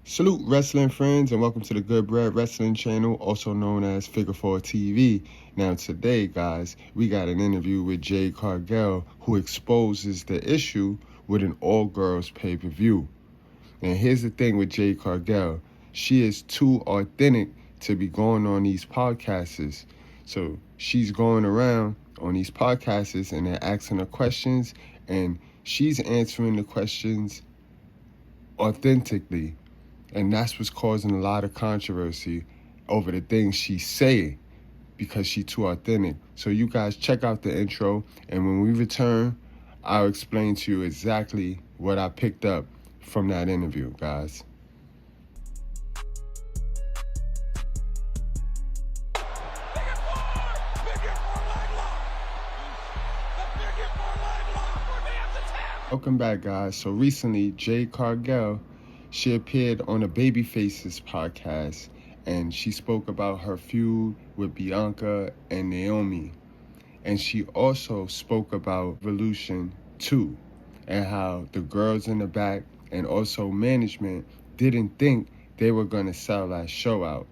Salute wrestling friends and welcome to the Goodbread wrestling channel, also known as Figure 4 TV. Now today, guys, we got an interview with Jade Cargill who exposes the issue with an all-girls pay-per-view. And here's the thing with Jade Cargill. She is too authentic to be going on these podcasts. So she's going around on these podcasts and they're asking her questions and she's answering the questions authentically. And that's what's causing a lot of controversy over the things she's saying because she's too authentic. So you guys check out the intro, and when we return, I'll explain to you exactly what I picked up from that interview, guys. Welcome back, guys. So recently, Jade Cargill, she appeared on a Babyfaces podcast, and she spoke about her feud with Bianca and Naomi. And she also spoke about Evolution 2 and how the girls in the back and also management didn't think they were going to sell that show out.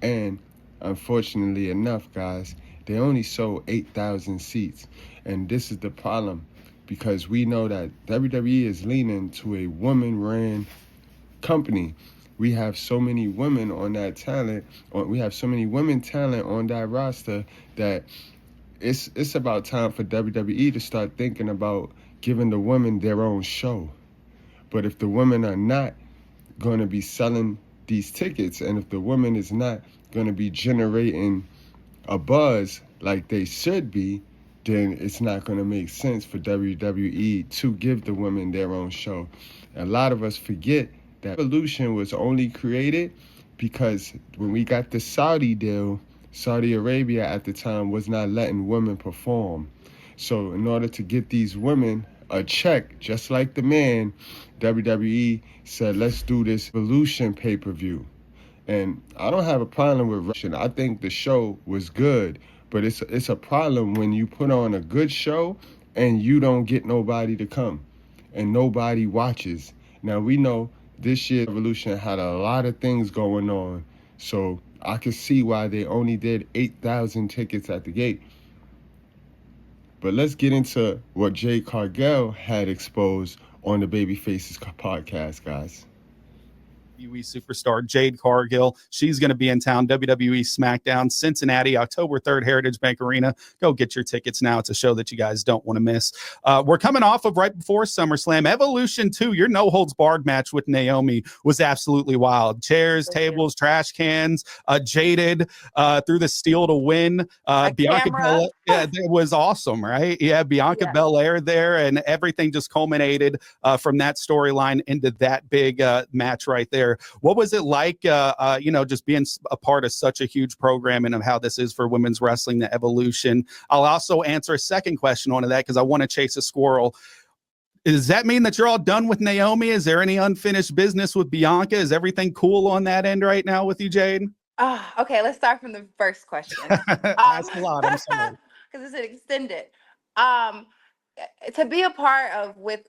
And unfortunately enough, guys, they only sold 8,000 seats. And this is the problem because we know that WWE is leaning to a woman-ran company. We have so many women on that talent, we have so many women talent on that roster that it's about time for WWE to start thinking about giving the women their own show. But if the women are not going to be selling these tickets, and if the women is not going to be generating a buzz like they should be, then it's not going to make sense for WWE to give the women their own show. A lot of us forget that Evolution was only created because when we got the Saudi deal, Saudi Arabia at the time was not letting women perform. So in order to get these women a check, just like the man, WWE said, let's do this Evolution pay-per-view. And I don't have a problem with Russian. I think the show was good, but it's a problem when you put on a good show and you don't get nobody to come and nobody watches. Now we know this year Evolution had a lot of things going on, so I could see why they only did 8,000 tickets at the gate. But let's get into what Jade Cargill had exposed on the Babyfaces podcast, guys. WWE superstar Jade Cargill. She's going to be in town. WWE SmackDown, Cincinnati, October 3rd, Heritage Bank Arena. Go get your tickets now. It's a show that you guys don't want to miss. We're coming off of right before SummerSlam. Evolution 2, your no-holds-barred match with Naomi was absolutely wild. Chairs, tables, trash cans, Jaded through the steel to win. Bianca Belair, yeah, it was awesome, right? Yeah, Bianca Belair there, and everything just culminated from that storyline into that big match right there. What was it like, just being a part of such a huge program and of how this is for women's wrestling, the Evolution? I'll also answer a second question onto that because I want to chase a squirrel. Does that mean that you're all done with Naomi? Is there any unfinished business with Bianca? Is everything cool on that end right now with you, Jade? Okay, let's start from the first question. That's a lot. I'm sorry. Because it's extended. To be a part of with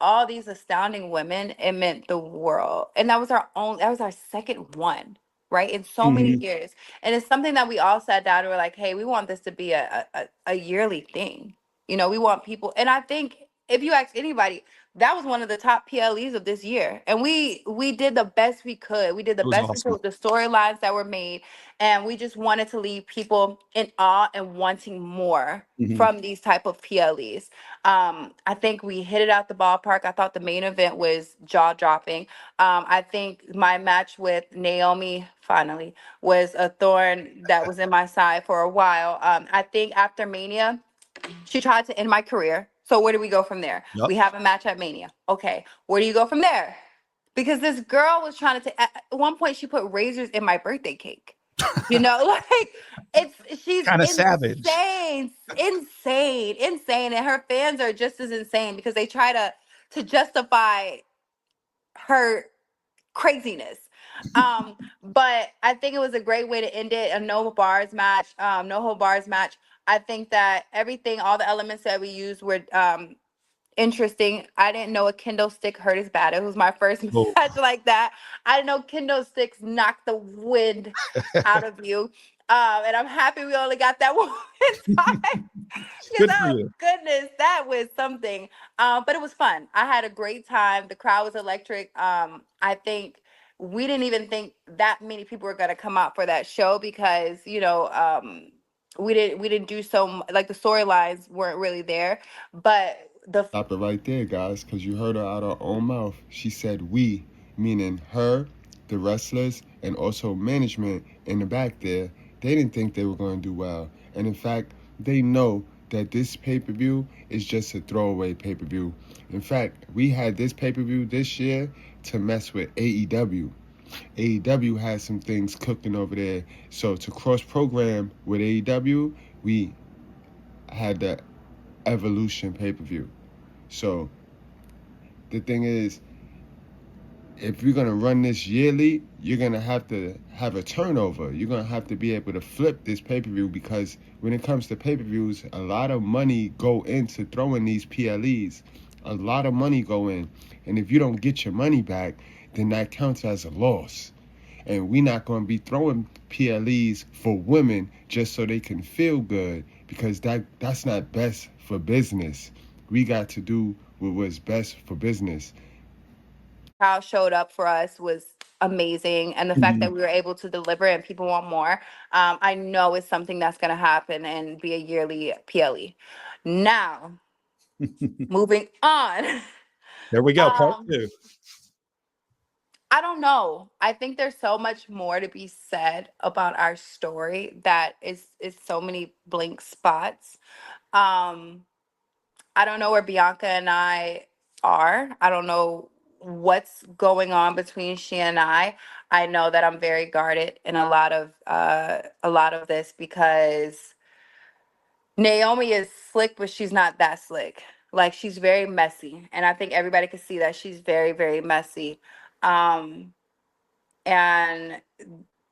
all these astounding women, it meant the world. And that was our second one, right? In so many years. And it's something that we all sat down and were like, hey, we want this to be a yearly thing. We want people. And I think if you ask anybody, that was one of the top PLEs of this year. And we did the best we could. We did the best we could with the storylines that were made. And we just wanted to leave people in awe and wanting more from these type of PLEs. I think we hit it out the ballpark. I thought the main event was jaw-dropping. I think my match with Naomi, finally, was a thorn that was in my side for a while. I think after Mania, she tried to end my career. So where do we go from there? Yep. We have a match at Mania. Okay, where do you go from there? Because this girl was trying to at one point she put razors in my birthday cake. She's kind of savage. Insane. And her fans are just as insane because they try to justify her craziness. But I think it was a great way to end it. A no hold bars match. I think that all the elements that we used were interesting. I didn't know a kendo stick hurt as bad. It was my first Oh. match like that. I didn't know kendo sticks knock the wind out of you. And I'm happy we only got that one time. Because, Good for oh you. goodness, that was something. But it was fun. I had a great time. The crowd was electric. I think we didn't even think that many people were going to come out for that show because, we didn't do like the storylines weren't really there, but the Stop it right there, guys, because you heard her out of her own mouth. She said we, meaning her, the wrestlers, and also management in the back there. They didn't think they were going to do well. And in fact, they know that this pay-per-view is just a throwaway pay-per-view. In fact, we had this pay-per-view this year to mess with AEW. AEW has some things cooking over there. So to cross-program with AEW, we had the Evolution pay-per-view. So the thing is, if you're going to run this yearly, you're going to have a turnover. You're going to have to be able to flip this pay-per-view, because when it comes to pay-per-views, a lot of money go into throwing these PLEs. A lot of money go in. And if you don't get your money back, then that counts as a loss. And we're not going to be throwing PLEs for women just so they can feel good, because that's not best for business. We got to do what was best for business. crowd showed up for us was amazing, and the fact that we were able to deliver and people want more, I know it's something that's going to happen and be a yearly PLE. Now, moving on. There we go. Part um, two. I don't know. I think there's so much more to be said about our story that is so many blank spots. Um, I don't know where Bianca and I are. I don't know what's going on between she and I. I know that I'm very guarded in a lot of this because Naomi is slick, but she's not that slick. Like, she's very messy, and I think everybody can see that she's very, very messy. Um, and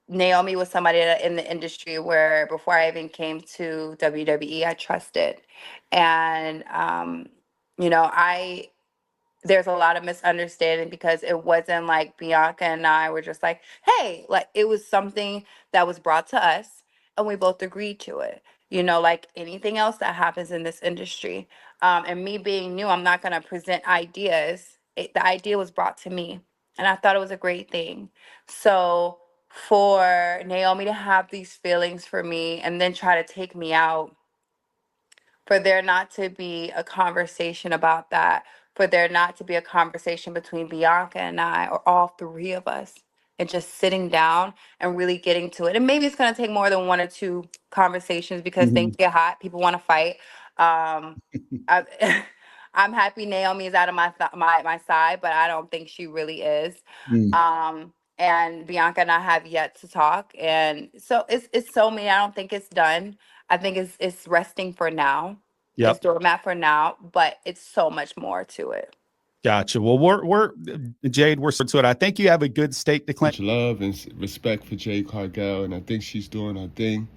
Naomi was somebody in the industry where before I even came to WWE, I trusted. And I there's a lot of misunderstanding because it wasn't like Bianca and I were just like, hey, like it was something that was brought to us and we both agreed to it. Like anything else that happens in this industry. And me being new, I'm not going to present ideas. The idea was brought to me and I thought it was a great thing. So for Naomi to have these feelings for me and then try to take me out, for there not to be a conversation about that, for there not to be a conversation between Bianca and I, or all three of us, and just sitting down and really getting to it. And maybe it's going to take more than one or two conversations because things get hot. People want to fight. I, I'm happy Naomi is out of my side, but I don't think she really is. And Bianca and I have yet to talk, and so it's so many. I don't think it's done. I think it's resting for now. It's Yep. doormat for now, but it's so much more to it. Gotcha. Well, we're Jade. We're to it. I think you have a good stake to claim. Much love and respect for Jade Cargill, and I think she's doing her thing.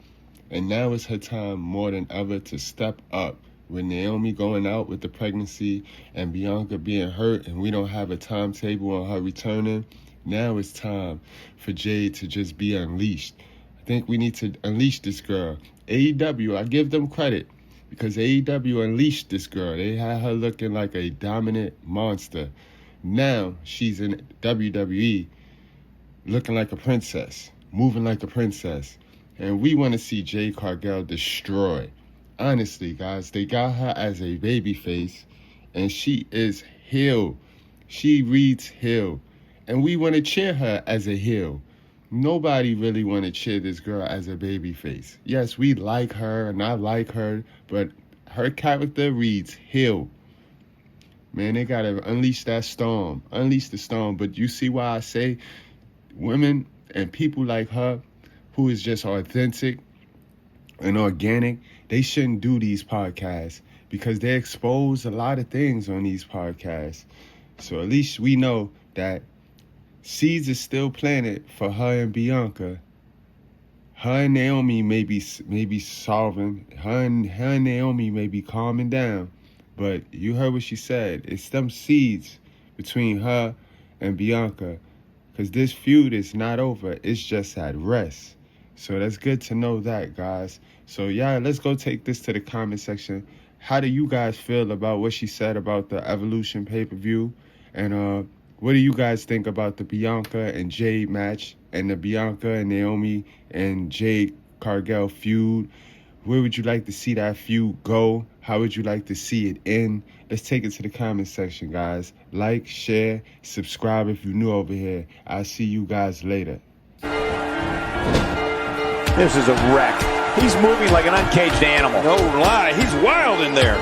And now is her time more than ever to step up. With Naomi going out with the pregnancy and Bianca being hurt and we don't have a timetable on her returning, now it's time for Jade to just be unleashed. I think we need to unleash this girl. AEW, I give them credit because AEW unleashed this girl. They had her looking like a dominant monster. Now she's in WWE looking like a princess, moving like a princess. And we want to see Jade Cargill destroyed. Honestly, guys, they got her as a baby face, and she is heel. She reads heel. And we want to cheer her as a heel. Nobody really want to cheer this girl as a baby face. Yes, we like her, and I like her, but her character reads heel. Man, they got to unleash that storm. Unleash the storm. But you see why I say women and people like her, who is just authentic and organic, they shouldn't do these podcasts because they expose a lot of things on these podcasts. So at least we know that seeds are still planted for her and Bianca. Her and Naomi may be solving. Her and Naomi may be calming down, But you heard what she said. It's them seeds between her and Bianca, because this feud is not over. It's just at rest. So that's good to know that, guys. So yeah, let's go take this to the comment section. How do you guys feel about what she said about the Evolution pay-per-view? And what do you guys think about the Bianca and Jade match and the Bianca and Naomi and Jade Cargill feud? Where would you like to see that feud go? How would you like to see it end? Let's take it to the comment section, guys. Like, share, subscribe if you're new over here. I'll see you guys later. This is a wreck. He's moving like an uncaged animal. No lie, he's wild in there.